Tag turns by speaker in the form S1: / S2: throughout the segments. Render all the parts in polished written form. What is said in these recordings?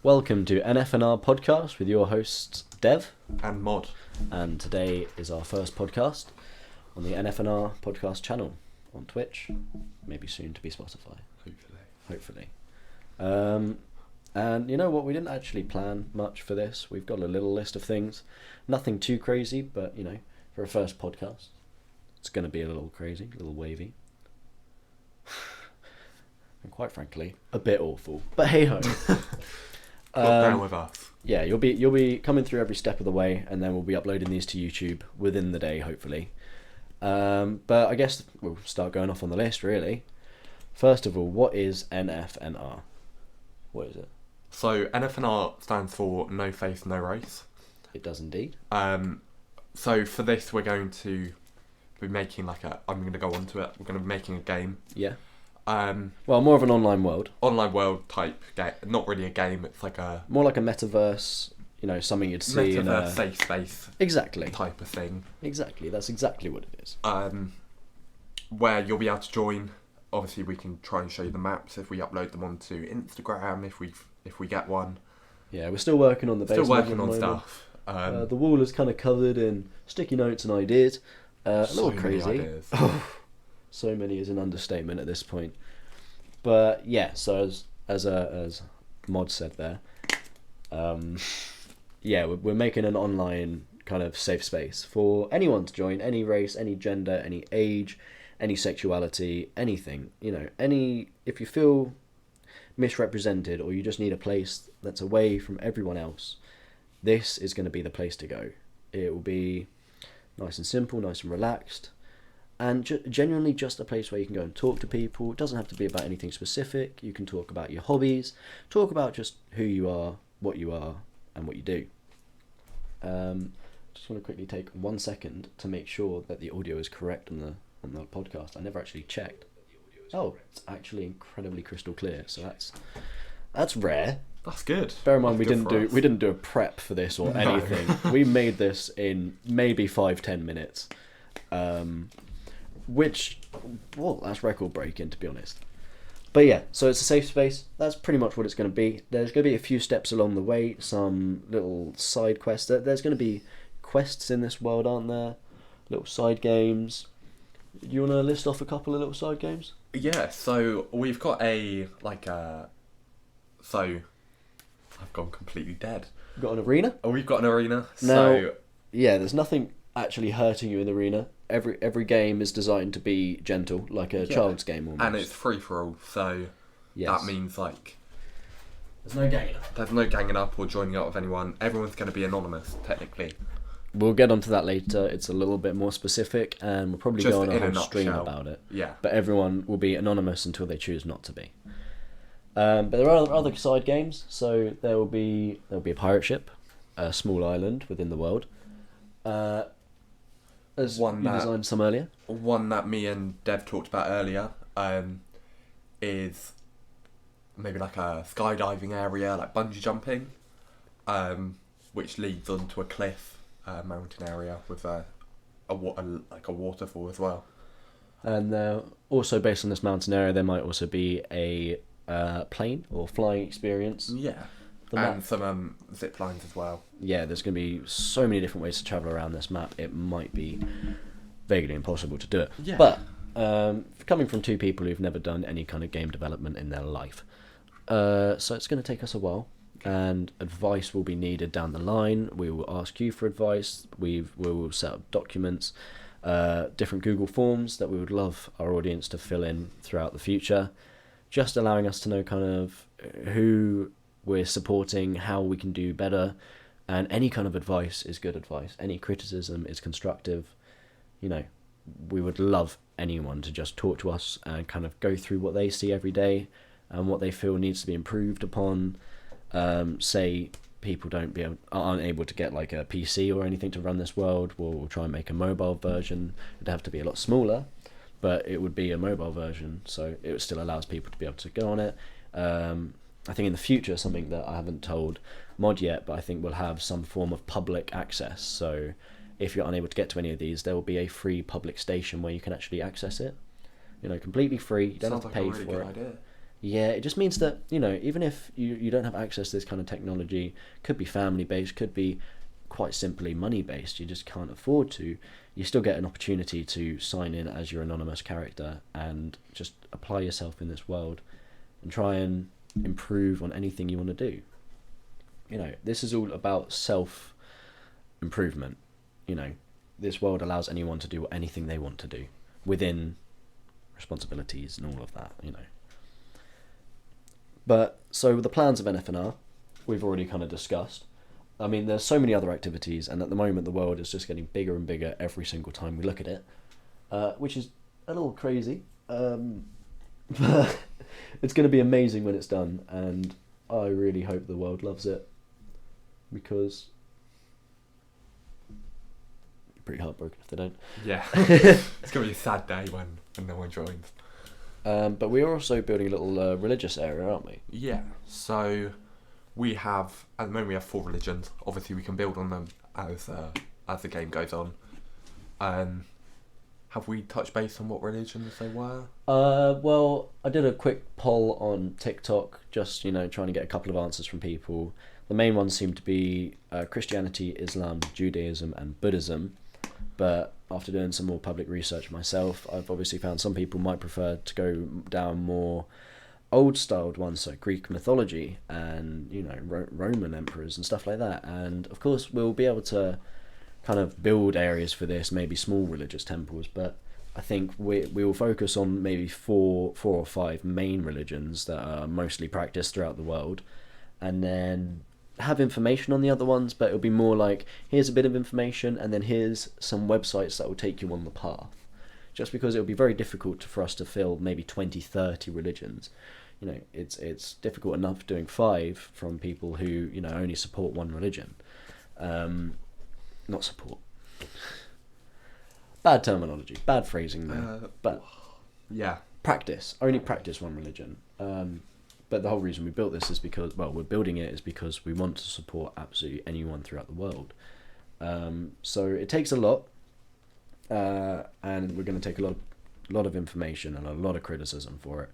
S1: Welcome to NFNR podcast with your hosts Dev
S2: And Mod.
S1: and today is our first podcast on the NFNR podcast channel on Twitch, maybe soon to be Spotify. Hopefully. And you know what, we didn't actually plan much for this. We've got a little list of things, nothing too crazy, but you know, for a first podcast, it's going to be a little crazy, a little wavy. And quite frankly, a bit awful. But hey ho.
S2: Down with us.
S1: Yeah, you'll be coming through every step of the way, and then we'll be uploading these to YouTube within the day, hopefully. But I guess we'll start going off on the list, really. First of all, what is NFNR? What is it?
S2: So NFNR stands for No Faith, No Race.
S1: It does indeed.
S2: So for this, we're going to be making I'm going to go on to it. We're going to be making a game.
S1: Yeah. Well, more of an online world.
S2: Online world type game. Not really a game. It's
S1: more like a metaverse. You know, something you'd see in a
S2: safe space.
S1: Exactly.
S2: Type of thing.
S1: Exactly. That's exactly what it is.
S2: Where you'll be able to join. Obviously, we can try and show you the maps if we upload them onto Instagram. If we get one.
S1: Yeah, we're still working on the base.
S2: Still working on stuff.
S1: The wall is kind of covered in sticky notes and ideas. A little crazy. So many is an understatement at this point. But yeah, so as Mod said there, yeah, we're making an online kind of safe space for anyone to join, any race, any gender, any age, any sexuality, anything. You know, if you feel misrepresented or you just need a place that's away from everyone else, this is going to be the place to go. It will be nice and simple, nice and relaxed. And genuinely just a place where you can go and talk to people. It doesn't have to be about anything specific. You can talk about your hobbies, talk about just who you are, and what you do. Just want to quickly take 1 second to make sure that the audio is correct on the podcast. I never actually checked. Oh, it's actually incredibly crystal clear. So that's rare.
S2: That's good.
S1: Bear in mind, we didn't do a prep for this or anything. We made this in maybe 5-10 minutes. Which, well, that's record breaking, to be honest. But yeah, so it's a safe space. That's pretty much what it's going to be. There's going to be a few steps along the way, some little side quests. There's going to be quests in this world, aren't there? Little side games. Do you want to list off a couple of little side games?
S2: Yeah, so we've got so I've gone completely dead.
S1: We've got an arena?
S2: Oh, we've got an arena.
S1: Now, yeah, there's nothing actually hurting you in the arena. Every game is designed to be gentle, like a child's game almost.
S2: And it's free for all, so that means
S1: there's no ganging up.
S2: There's no ganging up or joining up with anyone. Everyone's going to be anonymous, technically.
S1: We'll get onto that later. It's a little bit more specific, and we'll probably go on a whole stream about it.
S2: Yeah.
S1: But everyone will be anonymous until they choose not to be. But there are other side games. So there'll be a pirate ship, a small island within the world. As you designed some earlier.
S2: One that me and Dev talked about earlier is maybe like a skydiving area, like bungee jumping, which leads onto a cliff, mountain area with a waterfall as well. And
S1: also based on this mountain area, there might also be a plane or flying experience.
S2: Yeah. And some zip lines as well.
S1: Yeah, there's going to be so many different ways to travel around this map. It might be vaguely impossible to do it.
S2: Yeah.
S1: But coming from two people who've never done any kind of game development in their life, so it's going to take us a while, and advice will be needed down the line. We will ask you for advice. We will set up documents, different Google forms that we would love our audience to fill in throughout the future, just allowing us to know kind of who we're supporting, how we can do better, and any kind of advice is good advice. Any criticism is constructive. You know, we would love anyone to just talk to us and kind of go through what they see every day and what they feel needs to be improved upon. Say people aren't able to get like a PC or anything to run this world, we'll try and make a mobile version. It'd have to be a lot smaller, but it would be a mobile version, so it still allows people to be able to go on it. I think in the future, something that I haven't told Mod yet, but I think we'll have some form of public access. So if you're unable to get to any of these, there will be a free public station where you can actually access it. You know, completely free. You don't have to pay for it. Idea. Yeah, it just means that, even if you don't have access to this kind of technology, could be family based, could be quite simply money based, you just can't afford to, you still get an opportunity to sign in as your anonymous character and just apply yourself in this world and try and improve on anything you want to do. This is all about self improvement. This world allows anyone to do anything they want to do within responsibilities and all of that. But so the plans of NFNR, we've already kind of discussed. I mean, there's so many other activities, and at the moment the world is just getting bigger and bigger every single time we look at it, which is a little crazy. But it's going to be amazing when it's done, and I really hope the world loves it, because you're pretty heartbroken if they don't.
S2: Yeah. It's going to be a sad day when no one joins.
S1: But we are also building a little religious area, aren't we?
S2: Yeah, so we have, at the moment we have 4 religions. Obviously we can build on them as the game goes on. Have we touched base on what religions they were?
S1: Well, I did a quick poll on TikTok, just, trying to get a couple of answers from people. The main ones seem to be Christianity, Islam, Judaism and Buddhism. But after doing some more public research myself, I've obviously found some people might prefer to go down more old-styled ones, so Greek mythology and, Roman emperors and stuff like that. And, of course, we'll be able to kind of build areas for this, maybe small religious temples, but I think we will focus on maybe four or five main religions that are mostly practiced throughout the world, and then have information on the other ones, but it'll be more like, here's a bit of information and then here's some websites that will take you on the path, just because it'll be very difficult for us to fill maybe 20-30 religions. It's difficult enough doing 5 from people who only support one religion. Not support, bad terminology, bad phrasing there, but
S2: yeah,
S1: only practice one religion. But the whole reason we built this is because, we're building it is because we want to support absolutely anyone throughout the world. So it takes a lot, and we're going to take a lot of information and a lot of criticism for it.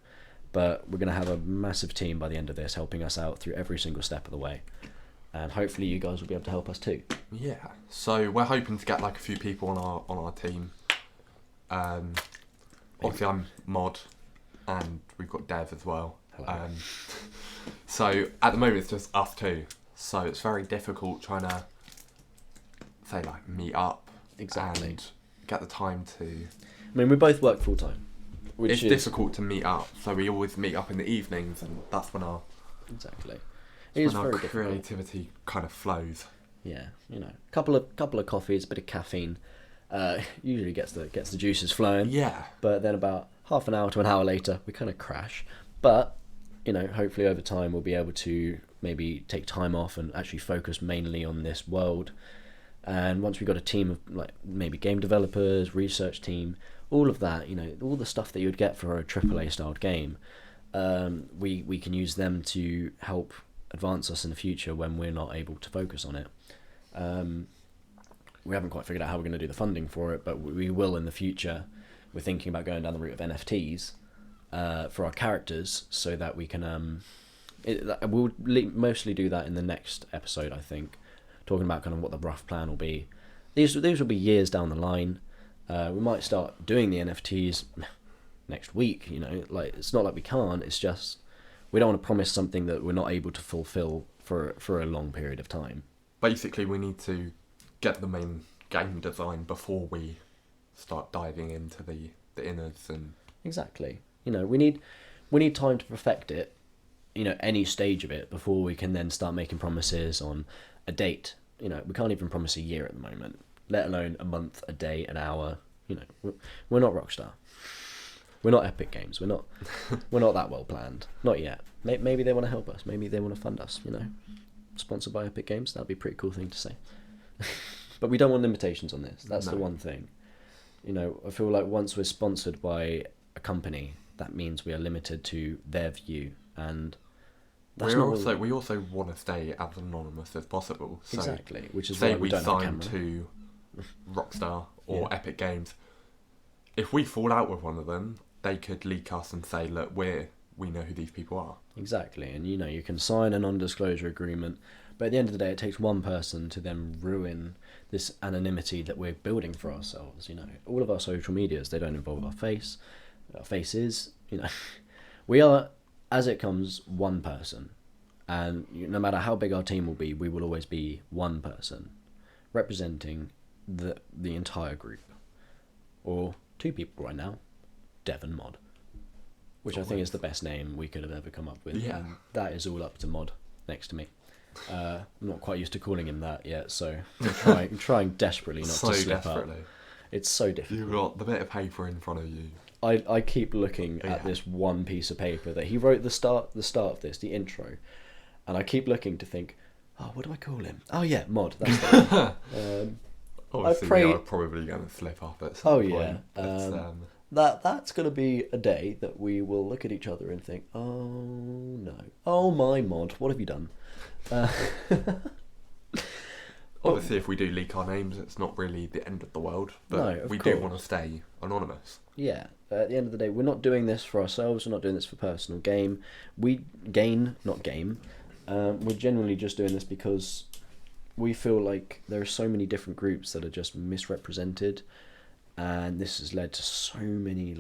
S1: But we're going to have a massive team by the end of this helping us out through every single step of the way. And hopefully you guys will be able to help us too.
S2: Yeah. So we're hoping to get like a few people on our team. Obviously I'm Mod, and we've got Dev as well. So at the moment it's just us 2, so it's very difficult trying to say like meet up and get the time to.
S1: I mean, we both work full time,
S2: it's difficult to meet up, so we always meet up in the evenings, and that's when our creativity kind of flows.
S1: Yeah, couple of coffees, a bit of caffeine, usually gets the juices flowing.
S2: Yeah.
S1: But then about half an hour to an hour later, we kind of crash. But hopefully over time we'll be able to maybe take time off and actually focus mainly on this world. And once we've got a team of like maybe game developers, research team, all of that, all the stuff that you would get for a AAA styled game, we can use them to help advance us in the future when we're not able to focus on it. We haven't quite figured out how we're going to do the funding for it, but we will in the future. We're thinking about going down the route of NFTs for our characters, so that we can we'll mostly do that in the next episode, I think, talking about kind of what the rough plan will be. These will be years down the line. We might start doing the NFTs next week, like it's not like we can't, it's just we don't want to promise something that we're not able to fulfill for a long period of time.
S2: Basically we need to get the main game design before we start diving into the innards and
S1: exactly. We need time to perfect it, any stage of it, before we can then start making promises on a date. We can't even promise a year at the moment, let alone a month, a day, an hour. We're not Rockstar. We're not Epic Games. We're not that well planned. Not yet. Maybe they want to help us. Maybe they want to fund us. Sponsored by Epic Games. That'd be a pretty cool thing to say. But we don't want limitations on this. That's the one thing. I feel like once we're sponsored by a company, that means we are limited to their view, and that's
S2: we also want to stay as anonymous as possible. So
S1: exactly, which is
S2: say
S1: why we don't
S2: sign to Rockstar or Epic Games. If we fall out with one of them, they could leak us and say, "Look, we're we know who these people are.
S1: Exactly, and you can sign a non-disclosure agreement, but at the end of the day, it takes one person to then ruin this anonymity that we're building for ourselves. All of our social medias, they don't involve our faces. We are, as it comes, one person, and no matter how big our team will be, we will always be one person representing the entire group, or two people right now, Dev and Mod, which I think is the best name we could have ever come up with.
S2: Yeah.
S1: And that is all up to Mod next to me. I'm not quite used to calling him that yet, so I'm trying desperately not to slip up. It's so difficult.
S2: You've got the bit of paper in front of you.
S1: I keep looking at this one piece of paper that he wrote the start of this, the intro, and I keep looking to think, oh, what do I call him? Oh yeah, Mod. That's the one.
S2: Obviously, we are probably going to slip up at some point.
S1: Yeah. That's going to be a day that we will look at each other and think, oh no, oh my Mod, what have you done?
S2: Obviously, if we do leak our names, it's not really the end of the world, but we do want to stay anonymous.
S1: Yeah, at the end of the day, we're not doing this for ourselves, we're not doing this for personal gain. We're generally just doing this because we feel like there are so many different groups that are just misrepresented, and this has led to so many,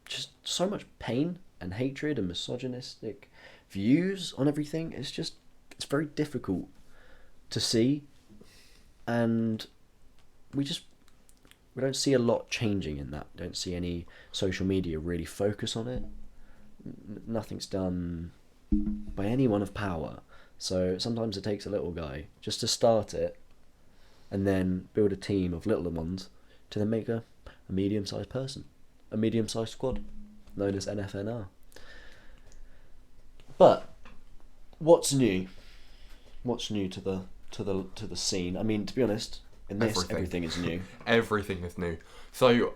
S1: just so much pain and hatred and misogynistic views on everything. It's very difficult to see, and we don't see a lot changing in that. Don't see any social media really focus on it. Nothing's done by anyone of power. So sometimes it takes a little guy just to start it, and then build a team of little ones to then make a medium-sized person, a medium-sized squad, known as NFNR. But what's new? What's new to the scene? I mean, to be honest, in this, everything is new.
S2: Everything is new. So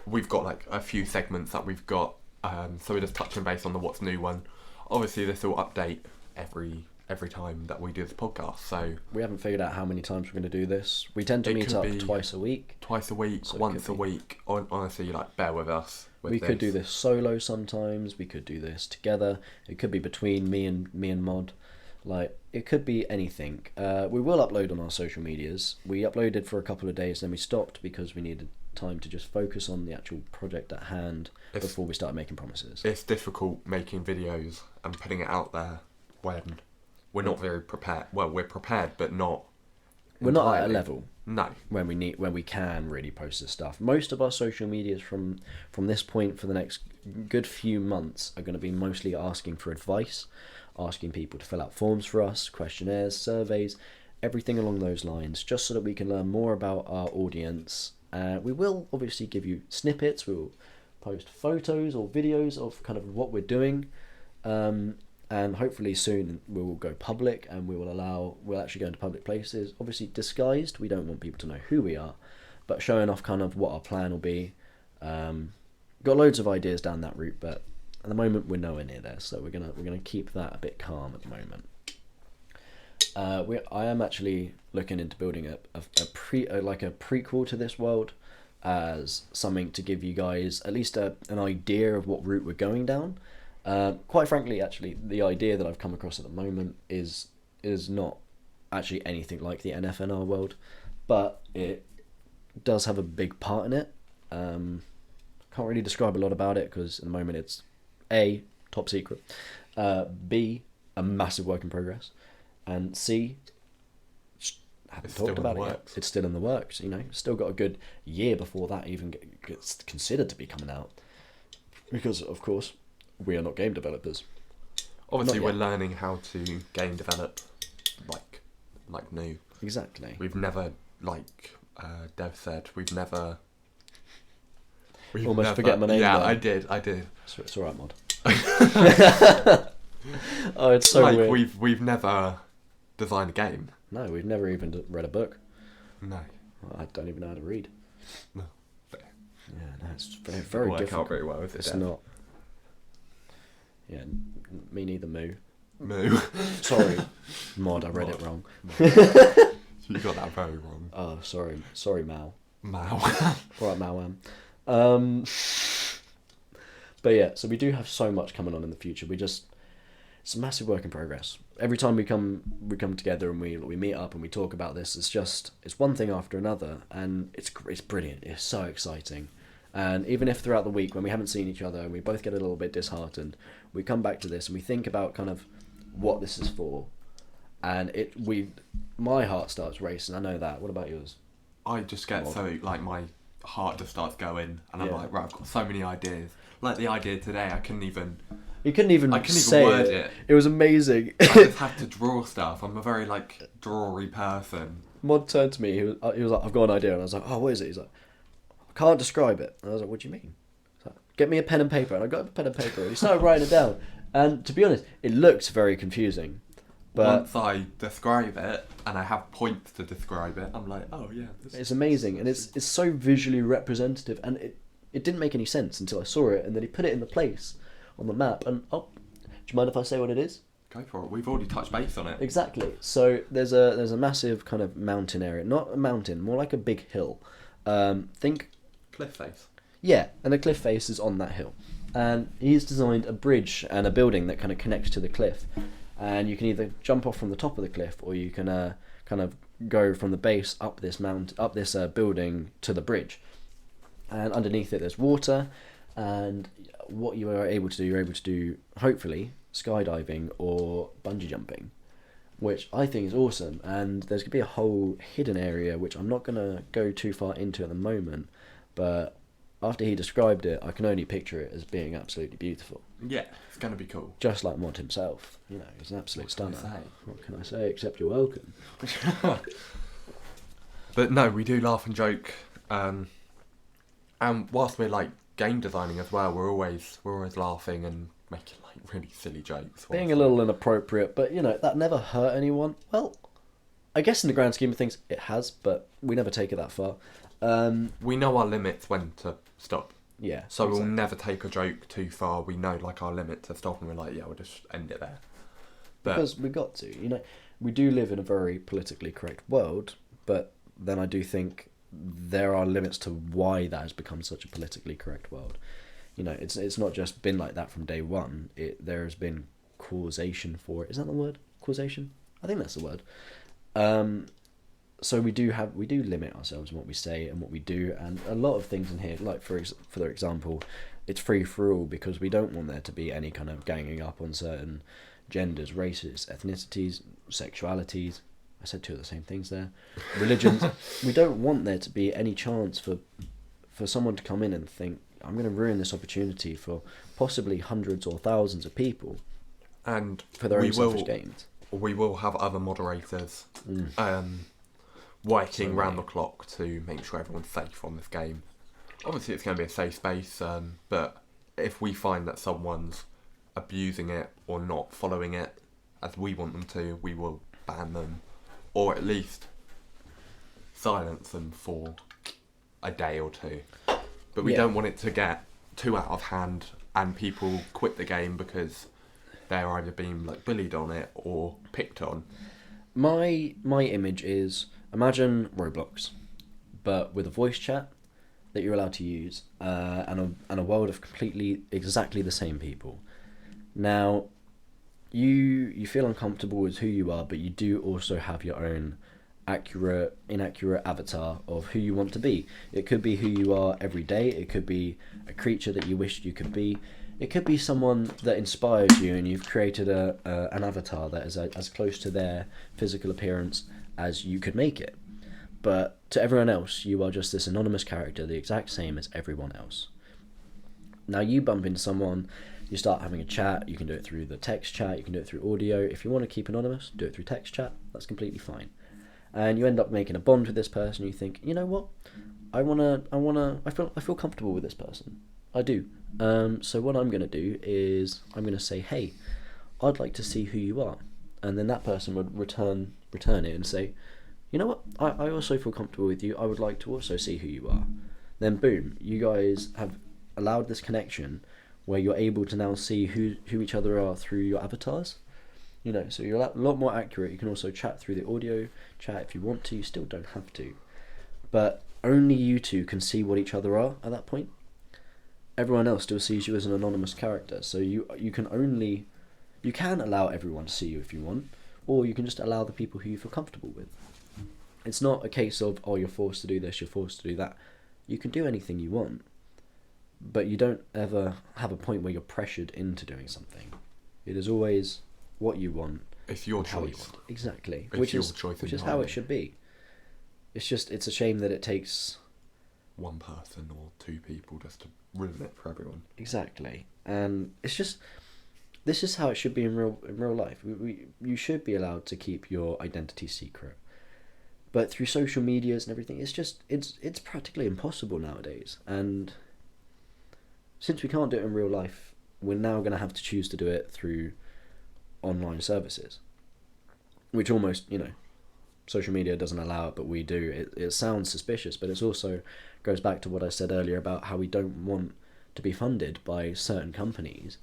S2: we've got a few segments that we've got. So we're just touching base on the what's new one. Obviously, this will update every time that we do this podcast. So
S1: we haven't figured out how many times we're going to do this. We tend to meet up twice a week.
S2: Twice a week, so once a week. Honestly, bear with us.
S1: We could do this solo sometimes. We could do this together. It could be between me and Mod. It could be anything. We will upload on our social medias. We uploaded for a couple of days, then we stopped because we needed time to just focus on the actual project at hand before we start making promises.
S2: It's difficult making videos and putting it out there when we're not very prepared. Well, we're prepared, but not.
S1: We're not at a level.
S2: No.
S1: When we can really post this stuff. Most of our social medias from this point for the next good few months are going to be mostly asking for advice, asking people to fill out forms for us, questionnaires, surveys, everything along those lines, just so that we can learn more about our audience. We will obviously give you snippets. We will post photos or videos of kind of what we're doing, and hopefully soon we will go public, and we'll actually go into public places, obviously disguised. We don't want people to know who we are, but showing off kind of what our plan will be. Got loads of ideas down that route, but at the moment we're nowhere near there, so we're gonna keep that a bit calm at the moment. I am actually looking into building a prequel to this world, as something to give you guys at least an idea of what route we're going down. Quite frankly, actually, the idea that I've come across at the moment is not actually anything like the NFNR world, but it does have a big part in it. Can't really describe a lot about it because at the moment it's A, top secret, B, a massive work in progress, and C, haven't talked about it yet. It's still in the works. Still got a good year before that even gets considered to be coming out, because of course we are not game developers.
S2: Obviously, we're learning how to game develop like new.
S1: Exactly.
S2: We've never, Dev said, we've never
S1: forget my name.
S2: Yeah,
S1: there.
S2: I did.
S1: It's alright, Mod. Oh, it's so weird.
S2: We've never designed a game.
S1: No, we've never even read a book.
S2: No.
S1: I don't even know how to read.
S2: No. Fair.
S1: Yeah, no, it's very difficult.
S2: Work out very well with
S1: it's not. Yeah, me neither, Moo.
S2: Moo.
S1: Sorry, Mod, I read it wrong.
S2: You got that very wrong.
S1: Oh, sorry, Mal.
S2: Mal.
S1: Alright, Mal. But yeah, so we do have so much coming on in the future. It's a massive work in progress. Every time we come together and we meet up and we talk about this, it's one thing after another, and it's brilliant. It's so exciting. And even if throughout the week when we haven't seen each other and we both get a little bit disheartened, we come back to this and we think about kind of what this is for, and my heart starts racing. I know that. What about yours?
S2: I just get so, like, my heart just starts going, and I'm
S1: Yeah.
S2: like, right, I've got so many ideas. Like the idea today, I couldn't even
S1: say
S2: word
S1: it.
S2: it.
S1: It was amazing.
S2: I just had to draw stuff. I'm a very, like, drawery person.
S1: Mod turned to me. He was like, I've got an idea, and I was like, oh, what is it? He's like, I can't describe it. And I was like, what do you mean? He's like, get me a pen and paper. And I got a pen and paper, and he started writing it down. And to be honest, it looks very confusing. But
S2: once I describe it, and I have points to describe it, I'm like, oh yeah.
S1: it's amazing, and it's so visually representative, and it didn't make any sense until I saw it, and then he put it in the place on the map, and do you mind if I say what it is?
S2: Go for it. We've already touched base on it.
S1: Exactly. So there's a massive kind of mountain area, not a mountain, more like a big hill. Think
S2: Cliff face.
S1: Yeah, and the cliff face is on that hill, and he's designed a bridge and a building that kind of connects to the cliff, and you can either jump off from the top of the cliff, or you can kind of go from the base up this building to the bridge, and underneath it there's water, and what you're able to do hopefully skydiving or bungee jumping, which I think is awesome. And there's going to be a whole hidden area which I'm not going to go too far into at the moment, but after he described it, I can only picture it as being absolutely beautiful.
S2: Yeah, it's going to be cool.
S1: Just like Mod himself, he's an absolute stunner. What can I say except you're welcome?
S2: But no, we do laugh and joke, and whilst we're like game designing as well, we're always laughing and making like really silly jokes.
S1: Being a little inappropriate, but that never hurt anyone. Well, I guess in the grand scheme of things, it has, but we never take it that far.
S2: We know our limits when to stop.
S1: Yeah.
S2: So exactly. We'll never take a joke too far. We know like our limit to stop, and we're like, yeah, we'll just end it there. But
S1: because we got to, we do live in a very politically correct world, but then I do think there are limits to why that has become such a politically correct world. It's not just been like that from day one. There has been causation for it. Is that the word? Causation? I think that's the word. So we do limit ourselves in what we say and what we do, and a lot of things in here, like for example, it's free for all, because we don't want there to be any kind of ganging up on certain genders, races, ethnicities, sexualities. I said two of the same things there. Religions. We don't want there to be any chance for someone to come in and think, I'm going to ruin this opportunity for possibly hundreds or thousands of people,
S2: and
S1: for their own selfish gains.
S2: We will have other moderators working round the clock to make sure everyone's safe on this game. Obviously, it's going to be a safe space, but if we find that someone's abusing it or not following it as we want them to, we will ban them, or at least silence them for a day or two. But we don't want it to get too out of hand and people quit the game because they're either being like bullied on it or picked on.
S1: My image is, imagine Roblox, but with a voice chat that you're allowed to use, and a world of completely exactly the same people. Now, you feel uncomfortable with who you are, but you do also have your own accurate, inaccurate avatar of who you want to be. It could be who you are every day. It could be a creature that you wished you could be. It could be someone that inspires you, and you've created an avatar that is as close to their physical appearance as you could make it. But to everyone else, you are just this anonymous character, the exact same as everyone else. Now you bump into someone, you start having a chat. You can do it through the text chat, you can do it through audio. If you want to keep anonymous, do it through text chat. That's completely fine. And you end up making a bond with this person. You think, you know what? I feel comfortable with this person. I do. So what I'm going to do is I'm going to say, hey, I'd like to see who you are. And then that person would return it and say, you know what? I also feel comfortable with you. I would like to also see who you are. Then boom, you guys have allowed this connection where you're able to now see who each other are through your avatars. So you're a lot more accurate. You can also chat through the audio chat if you want to. You still don't have to. But only you two can see what each other are at that point. everyone else still sees you as an anonymous character. So you can allow everyone to see you if you want, or you can just allow the people who you feel comfortable with. It's not a case of, oh, you're forced to do this, you're forced to do that. You can do anything you want, but you don't ever have a point where you're pressured into doing something. It is always what you want.
S2: It's your
S1: how you
S2: choice.
S1: want it. Exactly.
S2: It's
S1: which
S2: your
S1: is
S2: choice
S1: which is how
S2: entirely.
S1: it should be. It's a shame that it takes.
S2: One person or two people just to ruin it for everyone.
S1: Exactly, and this is how it should be in real life. You should be allowed to keep your identity secret, but through social medias and everything, it's practically impossible nowadays. And since we can't do it in real life, we're now going to have to choose to do it through online services, which almost, social media doesn't allow it, but we do. It sounds suspicious, but it's also goes back to what I said earlier about how we don't want to be funded by certain companies.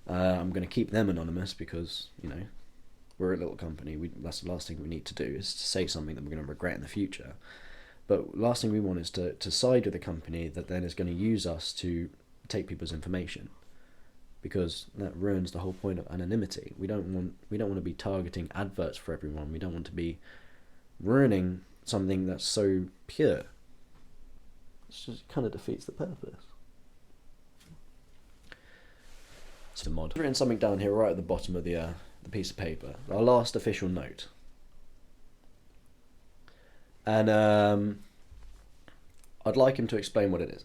S1: I'm going to keep them anonymous because, we're a little company. That's the last thing we need to do is to say something that we're going to regret in the future. But last thing we want is to side with a company that then is going to use us to take people's information, because that ruins the whole point of anonymity. We don't want to be targeting adverts for everyone. We don't want to be ruining something that's so pure. It just kind of defeats the purpose. It's a mod. I've written something down here right at the bottom of the piece of paper. Our last official note. And I'd like him to explain what it is.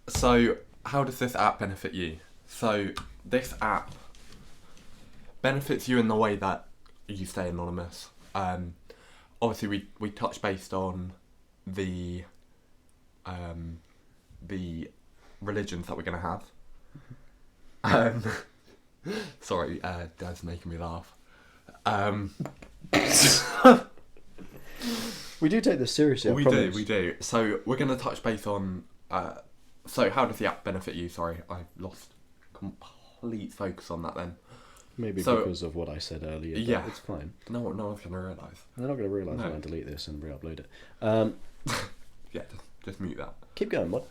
S2: So, how does this app benefit you? So, this app benefits you in the way that you stay anonymous. Obviously, we touch based on the religions that we're going to have. Sorry, Dad's making me laugh.
S1: We do take this seriously.
S2: We do. So we're going to touch base on. So how does the app benefit you? Sorry, I lost complete focus on that then.
S1: Maybe because of what I said earlier. But
S2: Yeah,
S1: it's fine.
S2: No one's going to realise.
S1: They're not going to realise
S2: No.
S1: when I delete this and re-upload it.
S2: Yeah, just mute that.
S1: Keep going, mod.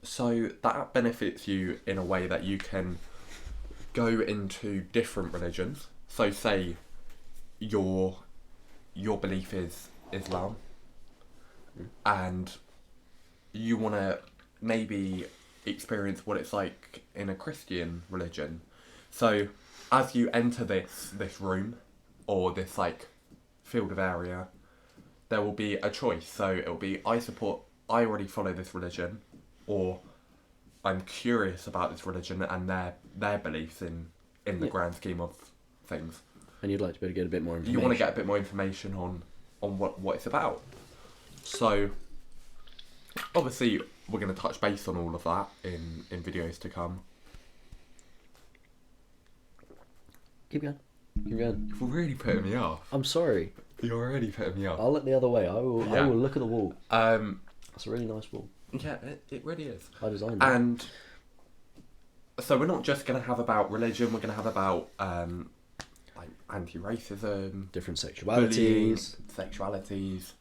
S2: So that app benefits you in a way that you can go into different religions. So say your belief is Islam, and you want to maybe experience what it's like in a Christian religion. So as you enter this room or this like field of area, there will be a choice. So it will be I already follow this religion, or I'm curious about this religion and their beliefs in the grand scheme of things.
S1: And you'd like to be able to get a bit more information.
S2: You want to get a bit more information on what it's about. So obviously we're going to touch base on all of that in videos to come.
S1: Keep going.
S2: You're really putting me off.
S1: I'm sorry.
S2: You're already putting me off.
S1: I'll look the other way. I will look at the wall. It's a really nice wall.
S2: Yeah, it really is.
S1: I designed it.
S2: And so we're not just going to have about religion. We're going to have about like anti-racism,
S1: Different sexualities.
S2: bullying, sexualities,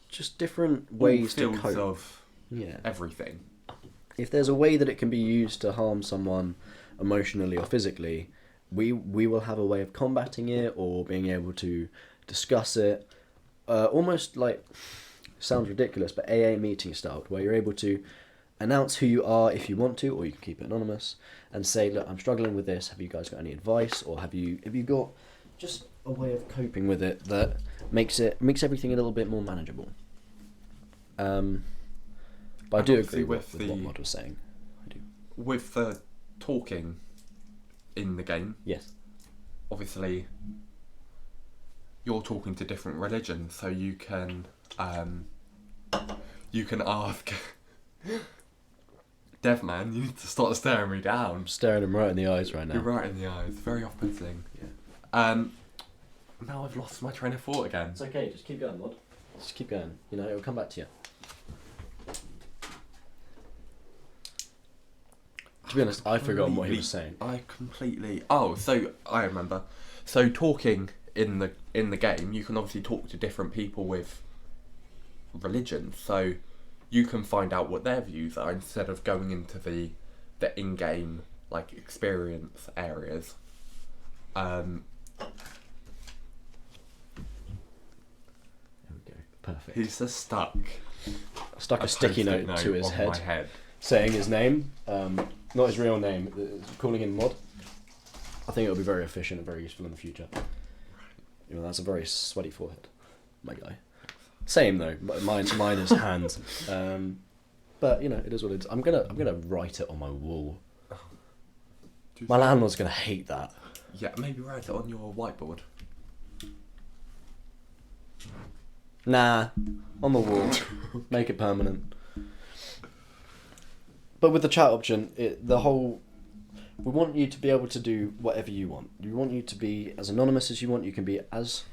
S1: Just different ways to
S2: fields
S1: cope.
S2: of
S1: Yeah.
S2: everything.
S1: If there's a way that it can be used to harm someone emotionally or physically, we will have a way of combating it or being able to discuss it. Almost like, sounds ridiculous, but AA meeting style, where you're able to announce who you are if you want to, or you can keep it anonymous, and say, look, I'm struggling with this. Have you guys got any advice, or have you got just a way of coping with it that makes everything a little bit more manageable? But I do agree with what Mod was saying. I do.
S2: With the talking in the game,
S1: Yes.
S2: obviously you're talking to different religions, so you can ask Dev man, you need to start staring me down.
S1: I'm staring him right in the eyes right now.
S2: You're right in the eyes, very off-putting.
S1: Yeah.
S2: Now I've lost my train of thought again.
S1: It's okay, just keep going, Mod. Just keep going. It'll come back to you. To be honest, I've forgotten what he was saying.
S2: So I remember. So talking in the game, you can obviously talk to different people with religions. So you can find out what their views are instead of going into the in-game like experience areas.
S1: There we go. Perfect.
S2: He's just stuck
S1: A sticky note to his
S2: on
S1: head,
S2: my head.
S1: saying his name, not his real name, calling him Mod. I think it'll be very efficient and very useful in the future. You know, that's a very sweaty forehead, my guy. Same though, mine is hands. But you know, it is what it is. I'm gonna write it on my wall. My landlord's gonna hate that.
S2: Yeah, maybe write it on your whiteboard.
S1: Nah, on the wall. Make it permanent. But with the chat option, we want you to be able to do whatever you want. We want you to be as anonymous as you want. You can be as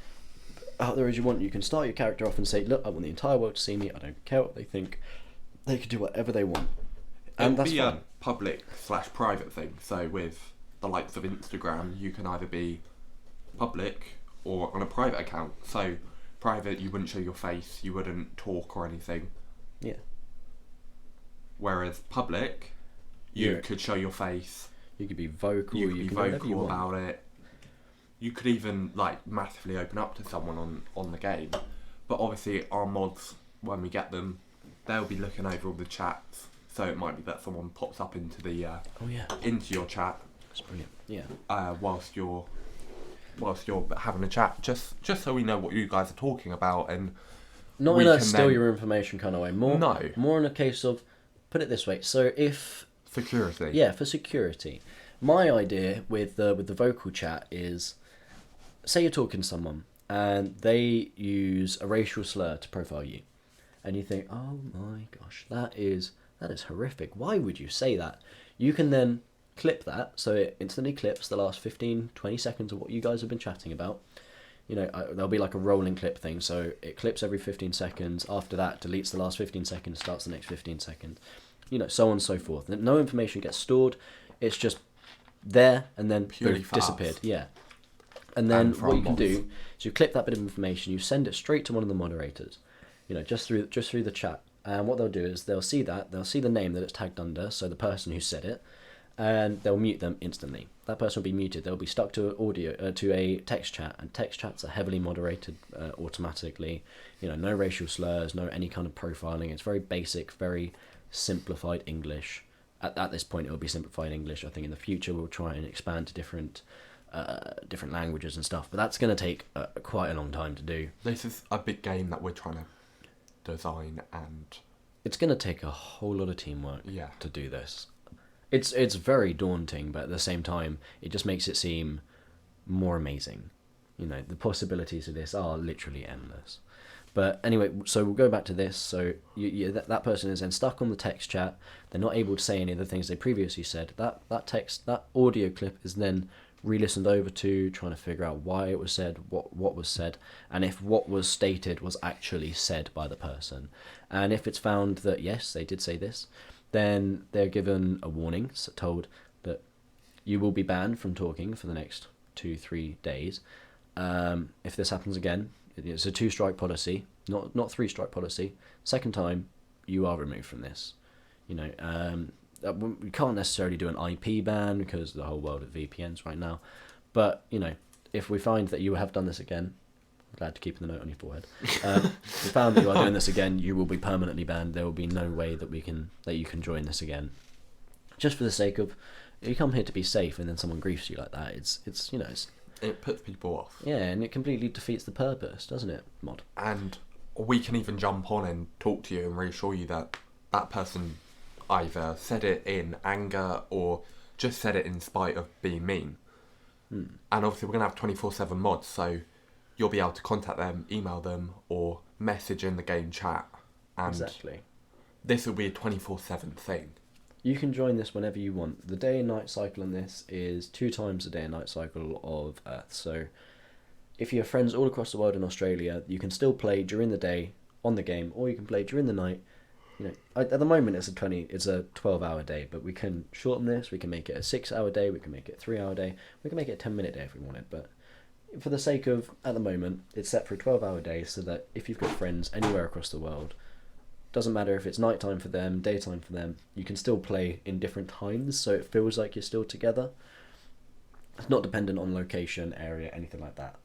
S1: out there as you want. You can start your character off and say, look, I want the entire world to see me. I don't care what they think. They can do whatever they want. And
S2: It'll
S1: that's
S2: be
S1: fine.
S2: a public/private thing. So with the likes of Instagram, you can either be public or on a private account. So private, you wouldn't show your face, you wouldn't talk or anything.
S1: Yeah.
S2: Whereas public, you could show your face.
S1: You could be vocal.
S2: You could be
S1: can do whatever you
S2: vocal
S1: want.
S2: about it. You could even like massively open up to someone on the game. But obviously, our mods, when we get them, they'll be looking over all the chats. So it might be that someone pops up into the into your chat.
S1: That's brilliant. Yeah.
S2: Whilst you're having a chat, just so we know what you guys are talking about, and
S1: Not
S2: we
S1: in a
S2: can
S1: steal
S2: then-
S1: your information kind of way. More in a case of, put it this way. So if
S2: security.
S1: Yeah, for security. My idea with the vocal chat is, say you're talking to someone and they use a racial slur to profile you, and you think, oh my gosh, that is horrific. Why would you say that? You can then clip that, so it instantly clips the last 15-20 seconds of what you guys have been chatting about. You know, there'll be like a rolling clip thing, so it clips every 15 seconds. After that, deletes the last 15 seconds, starts the next 15 seconds. You know, so on and so forth. No information gets stored. It's just there and then
S2: Purely
S1: boom,
S2: fast.
S1: disappeared. Yeah. And then
S2: And
S1: what you can
S2: mods.
S1: do is you clip that bit of information, you send it straight to one of the moderators. You know, just through the chat. And what they'll do is they'll see the name that it's tagged under, so the person who said it, and they'll mute them instantly. That person will be muted. They'll be stuck to to a text chat, and text chats are heavily moderated automatically. You know, no racial slurs, no any kind of profiling. It's very basic, very simplified English. At this point, it will be simplified English. I think in the future we'll try and expand to different languages and stuff, but that's going to take quite a long time to do.
S2: This is a big game that we're trying to design, and
S1: It's going to take a whole lot of teamwork
S2: Yeah.
S1: to do this. It's very daunting, but at the same time, it just makes it seem more amazing. You know, the possibilities of this are literally endless. But anyway, so we'll go back to this. So that person is then stuck on the text chat. They're not able to say any of the things they previously said. That audio clip is then re-listened over to, trying to figure out why it was said, what was said, and if what was stated was actually said by the person. And if it's found that yes, they did say this, then they're given a warning, so told that you will be banned from talking for the next 2-3 days. If this happens again, it's a 2-strike policy, not 3-strike policy. Second time, you are removed from this. You know, we can't necessarily do an IP ban because the whole world of VPNs right now. But you know, if we find that you have done this again, I'm glad to keep the note on your forehead. If we found that you are doing this again, you will be permanently banned. There will be no way that you can join this again. Just for the sake of, you come here to be safe, and then someone griefs you like that. It's you know,
S2: it puts people off.
S1: yeah, and it completely defeats the purpose, doesn't it, Mod?
S2: And we can even jump on and talk to you and reassure you that that person either said it in anger or just said it in spite of being mean. And obviously we're going to have 24/7 mods, so you'll be able to contact them, email them, or message in the game chat. And
S1: Exactly.
S2: this will be a 24/7 thing.
S1: You can join this whenever you want. The day and night cycle on this is 2 times the day and night cycle of Earth. So if you have friends all across the world in Australia, you can still play during the day on the game, or you can play during the night. You know, at the moment it's a 12-hour day, but we can shorten this. We can make it a 6-hour day. We can make it a 3-hour day. We can make it a 10-minute day if we wanted. But for the sake of, at the moment, it's set for a 12-hour day, so that if you've got friends anywhere across the world, doesn't matter if it's nighttime for them, daytime for them, you can still play in different times, so it feels like you're still together. It's not dependent on location, area, anything like that.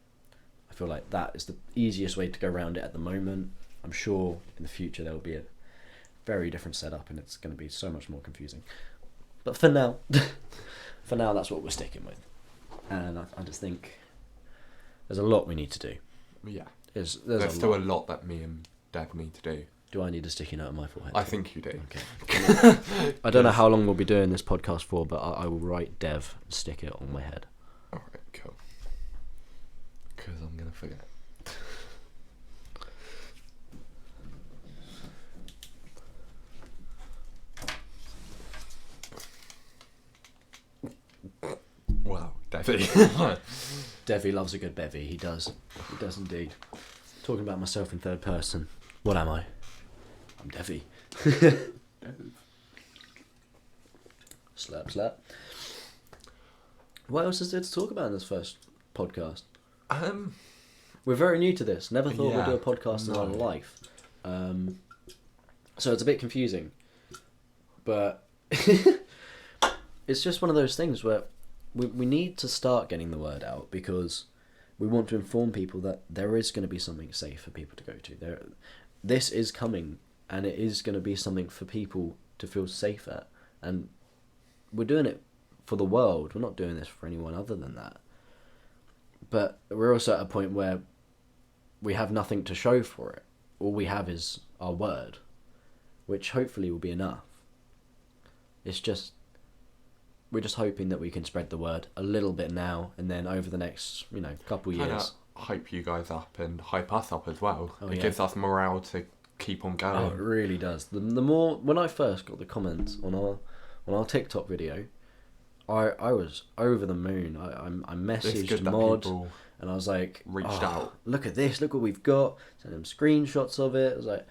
S1: I feel like that is the easiest way to go around it at the moment. I'm sure in the future there will be a very different setup and it's going to be so much more confusing. But for now, that's what we're sticking with. And I just think there's a lot we need to do.
S2: Yeah.
S1: There's
S2: still a lot that me and Dev need to do.
S1: Do I need a sticky note on my forehead?
S2: I think you do.
S1: Okay. I don't know how long we'll be doing this podcast for, but I will write Dev and stick it on my head.
S2: Alright, cool. Because I'm going to forget. Wow, Devi.
S1: Devi loves a good bevy. He does. He does indeed. Talking about myself in third person. What am I? I'm Devi. Slap. What else is there to talk about in this first podcast?
S2: We're
S1: very new to this. Never thought we'd do a
S2: Yeah,
S1: podcast in our
S2: no.
S1: life. So it's a bit confusing. But it's just one of those things where we need to start getting the word out because we want to inform people that there is going to be something safe for people to go to. This is coming and it is going to be something for people to feel safe at. And we're doing it for the world. We're not doing this for anyone other than that. But we're also at a point where we have nothing to show for it. All we have is our word, which hopefully will be enough. We're just hoping that we can spread the word a little bit now, and then over the next, couple years.
S2: Hype you guys up and hype us up as well.
S1: Oh,
S2: it
S1: yeah.
S2: gives us morale to keep on going.
S1: Oh, it really does. The more when I first got the comments on our TikTok video, I was over the moon. I messaged Mod and I was like,
S2: reached out.
S1: Look at this. Look what we've got. Sent them screenshots of it. I was like,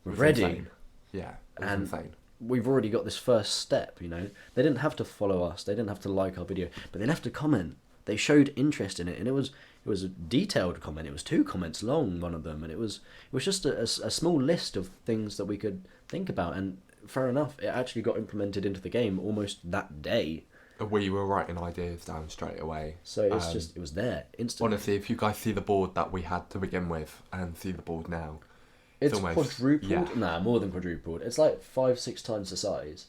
S1: we're ready.
S2: Insane. Yeah, it was insane.
S1: We've already got this first step, They didn't have to follow us. They didn't have to like our video, but they left a comment. They showed interest in it, and it was a detailed comment. It was 2 comments long, one of them, and it was just a small list of things that we could think about. And fair enough, it actually got implemented into the game almost that day.
S2: We were writing ideas down straight away.
S1: So it was there instantly.
S2: Honestly, if you guys see the board that we had to begin with and see the board now,
S1: it's
S2: almost
S1: quadrupled.
S2: Yeah.
S1: Nah, more than quadrupled. It's like 5-6 times the size,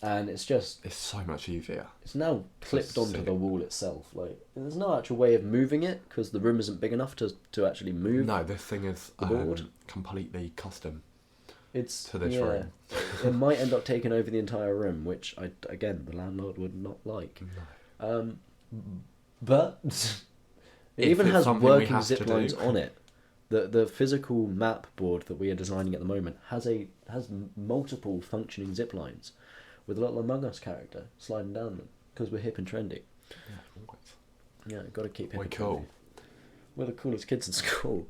S1: and it's
S2: so much easier.
S1: It's now clipped onto
S2: sick.
S1: the wall itself. Like, there's no actual way of moving it because the room isn't big enough to actually move.
S2: No, this thing is
S1: the board.
S2: Completely custom.
S1: It's
S2: to this room.
S1: It might end up taking over the entire room, which the landlord would not like.
S2: No.
S1: But it even
S2: it's
S1: has
S2: something we
S1: working
S2: have to
S1: zip lines
S2: do.
S1: on it. The physical map board that we are designing at the moment has multiple functioning zip lines with a little Among Us character sliding down them because we're hip and trendy.
S2: Yeah, always.
S1: Yeah, got to keep hip
S2: We're
S1: and
S2: cool.
S1: trendy. We're the coolest kids in school.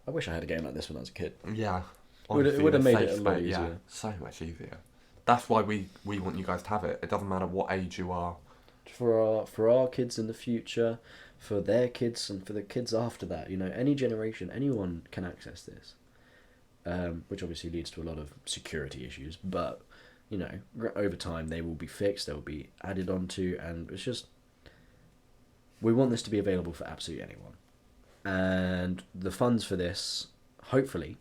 S1: I wish I had a game like this when I was a kid.
S2: Yeah.
S1: It would have
S2: Honestly,
S1: made
S2: the
S1: it a
S2: safe
S1: lot
S2: space,
S1: easier.
S2: Yeah, so much easier. That's why we want you guys to have it. It doesn't matter what age you are.
S1: For our kids in the future, for their kids, and for the kids after that, any generation, anyone can access this. Which obviously leads to a lot of security issues, but over time they will be fixed, they will be added onto, and it's just we want this to be available for absolutely anyone. And the funds for this, hopefully,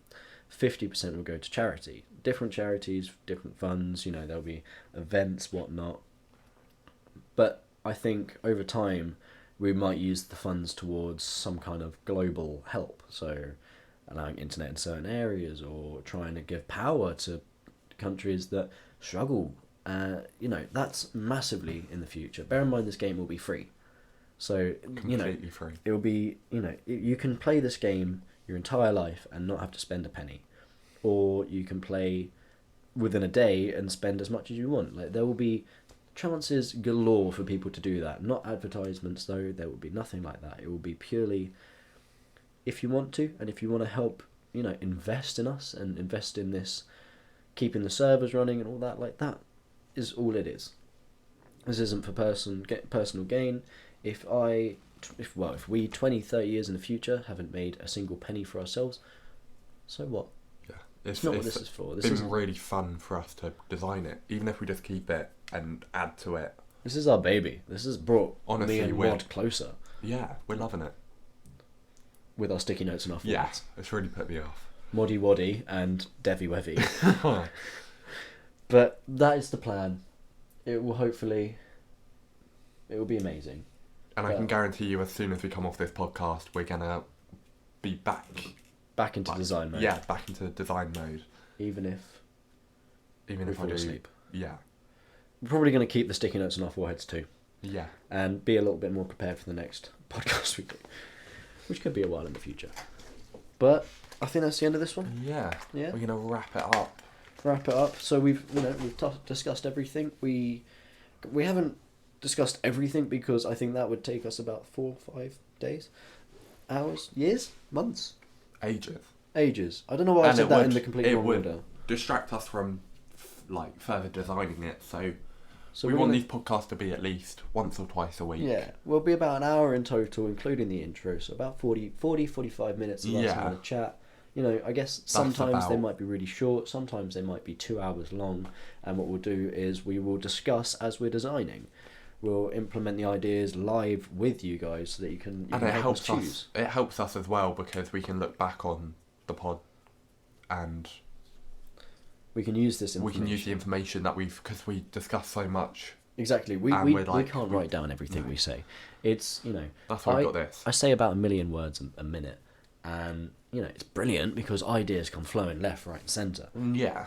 S1: 50% will go to charity. Different charities, different funds, there'll be events, whatnot. But I think over time, we might use the funds towards some kind of global help. So allowing internet in certain areas or trying to give power to countries that struggle. That's massively in the future. Bear in mind this game will be free. So,
S2: Completely free.
S1: It will be, you can play this game your entire life and not have to spend a penny. Or you can play within a day and spend as much as you want. Like, there will be chances galore for people to do that. Not advertisements, though. There will be nothing like that. It will be purely if you want to, and if you want to help, invest in us and invest in this, keeping the servers running and all that, like that is all it is. This isn't for personal gain. If we 20, 30 years in the future haven't made a single penny for ourselves, so what? It's not what this is for. This
S2: been
S1: isn't-
S2: really fun for us to design it, even if we just keep it and add to it.
S1: This is our baby. This has brought
S2: Honestly,
S1: me and
S2: we're-
S1: Mod closer
S2: Yeah, we're loving it.
S1: with our sticky notes and our
S2: Yeah,
S1: formats.
S2: it's really put me off.
S1: Moddy Waddy and Devi Wevy. But that is the plan. It will hopefully... It will be amazing.
S2: And I
S1: But-
S2: can guarantee you, as soon as we come off this podcast, we're gonna be back.
S1: Back into
S2: Like,
S1: design mode.
S2: Yeah, back into design mode.
S1: Even if
S2: Even
S1: we
S2: if I
S1: fall
S2: do.
S1: asleep.
S2: Yeah.
S1: We're probably going to keep the sticky notes on our foreheads too.
S2: Yeah.
S1: And be a little bit more prepared for the next podcast we do. Which could be a while in the future. But I think that's the end of this one.
S2: Yeah.
S1: Yeah.
S2: We're gonna wrap it up.
S1: Wrap it up. So we've discussed everything. We haven't discussed everything because I think that would take us about 4 or 5 days, hours, years, months,
S2: Ages.
S1: I don't know why I
S2: And
S1: said
S2: it
S1: that
S2: would-
S1: in the complete
S2: it
S1: wrong
S2: would.
S1: order.
S2: Distract us from further designing it. So
S1: So
S2: we
S1: we're
S2: want
S1: gonna-
S2: these podcasts to be at least once or twice a week.
S1: Yeah, we'll be about an hour in total, including the intro. So about 45 minutes of us
S2: Yeah.
S1: having a chat. You know, I guess sometimes they
S2: about-
S1: might be really short, sometimes they might be 2 hours long. And what we'll do is we will discuss as we're designing. We'll implement the ideas live with you guys so that you can
S2: And it
S1: help
S2: helps
S1: us
S2: us.
S1: choose.
S2: It helps us as well because we can look back on the pod, and
S1: We can use this
S2: we
S1: information.
S2: can use the information that because we discuss so much.
S1: Exactly. We
S2: and we're
S1: we
S2: like-
S1: can't write down everything
S2: No.
S1: we say. It's,
S2: That's why I got this.
S1: I say about 1 million words a minute. And, it's brilliant because ideas come flowing left, right, and centre.
S2: Yeah.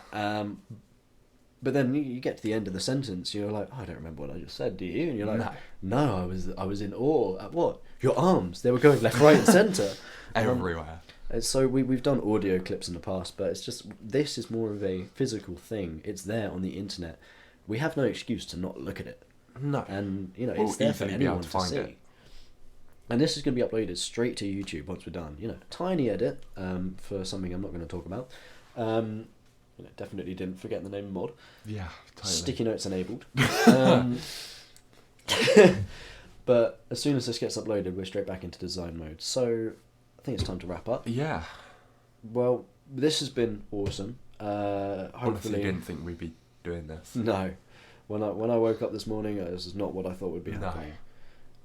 S1: But then you get to the end of the sentence, you're like, I don't remember what I just said, do you? And you're like, no, I was in awe at what? Your arms. They were going left, right, and centre.
S2: Everywhere.
S1: And so we've done audio clips in the past, but it's just, this is more of a physical thing. It's there on the internet. We have no excuse to not look at it.
S2: No.
S1: And,
S2: We'll
S1: it's there for
S2: easily be able
S1: anyone
S2: to
S1: to
S2: find
S1: see.
S2: it.
S1: And this is going to be uploaded straight to YouTube once we're done. Tiny edit for something I'm not going to talk about. Definitely didn't forget the name mod.
S2: Yeah. Totally.
S1: Sticky notes enabled. But as soon as this gets uploaded, we're straight back into design mode. So I think it's time to wrap up.
S2: Yeah.
S1: Well, this has been awesome.
S2: Honestly,
S1: Hopefully,
S2: didn't think we'd be doing this.
S1: no. When I woke up this morning, this is not what I thought would be
S2: No.
S1: happening.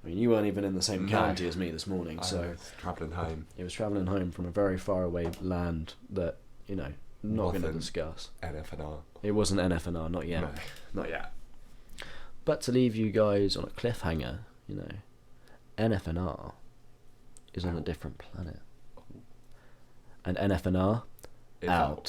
S1: I mean, you weren't even in the same
S2: No.
S1: county as me this morning,
S2: I
S1: so
S2: was travelling home.
S1: it was travelling home from a very far away land that not going to
S2: Wasn't
S1: discuss.
S2: NFNR.
S1: It wasn't NFNR, not yet.
S2: No, not yet.
S1: But to leave you guys on a cliffhanger, NFNR is on a different planet. And NFNR
S2: It's
S1: out.